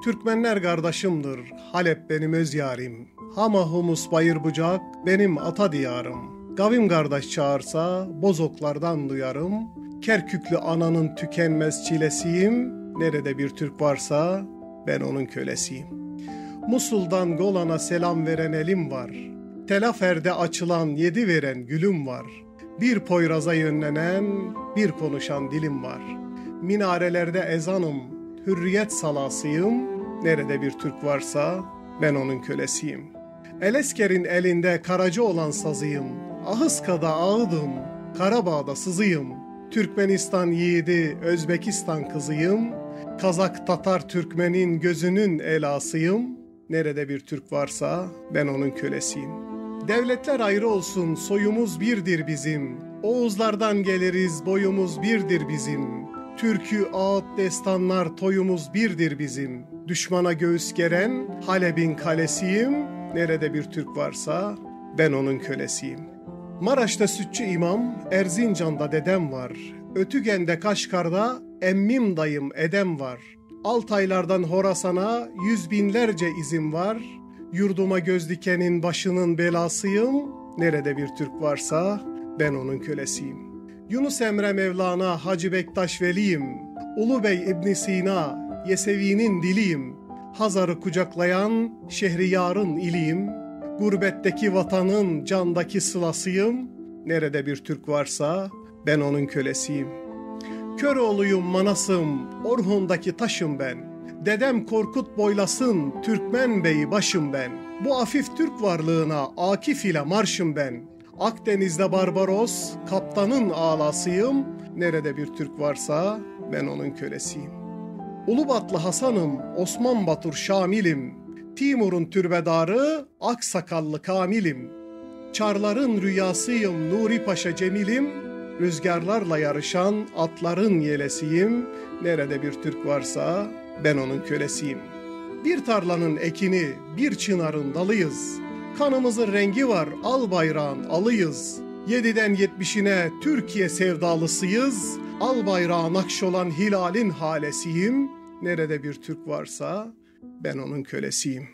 Türkmenler kardeşimdir, Halep benim öz yarim. Hama Humus Bayır Bucak benim ata diyarım. Kavim kardeş çağırsa bozoklardan duyarım. Kerküklü ananın tükenmez çilesiyim. Nerede bir Türk varsa ben onun kölesiyim. Musul'dan Golan'a selam veren elim var. Telafer'de açılan yedi veren gülüm var. Bir Poyraz'a yönlenen bir konuşan dilim var. Minarelerde ezanım, hürriyet salasıyım. Nerede bir Türk varsa ben onun kölesiyim. Elesker'in elinde karacı olan sazıyım. Ahıska'da ağıdım, Karabağ'da sızıyım. Türkmenistan yiğidi, Özbekistan kızıyım. Kazak, Tatar, Türkmenin gözünün elasıyım. Nerede bir Türk varsa ben onun kölesiyim. Devletler ayrı olsun, soyumuz birdir bizim. Oğuzlardan geliriz, boyumuz birdir bizim. Türkü, ağıt, destanlar, toyumuz birdir bizim. Düşmana göğüs geren Halep'in kalesiyim. Nerede bir Türk varsa ben onun kölesiyim. Maraş'ta Sütçü İmam, Erzincan'da dedem var. Ötügen'de Kaşgar'da emmim dayım edem var. Altaylardan Horasan'a yüz binlerce izim var. Yurduma göz dikenin başının belasıyım. Nerede bir Türk varsa ben onun kölesiyim. Yunus Emre Mevlana Hacı Bektaş Veli'yim. Ulubey İbn Sina Yesevi'nin diliyim. Hazar'ı kucaklayan Şehriyar'ın iliyim. Gurbetteki vatanın candaki sılasıyım. Nerede bir Türk varsa ben onun kölesiyim. Köroğluyum Manas'ım, Orhun'daki taşım ben. Dedem Korkut boylasın, Türkmen beyi başım ben. Bu afif Türk varlığına Akif ile marşım ben. Akdeniz'de Barbaros, kaptanın ağlasıyım. Nerede bir Türk varsa ben onun kölesiyim. Ulubatlı Hasan'ım, Osman Batur Şamil'im. Timur'un türbedarı, aksakallı Kamil'im. Çarların rüyasıyım, Nuri Paşa Cemil'im. Rüzgarlarla yarışan atların yelesiyim. Nerede bir Türk varsa ben onun kölesiyim. Bir tarlanın ekini, bir çınarın dalıyız. Kanımızın rengi var, al bayrağın alıyız. 7'den 70'ine Türkiye sevdalısıyız. Al bayrağı nakş olan hilalin halesiyim. Nerede bir Türk varsa ben onun kölesiyim.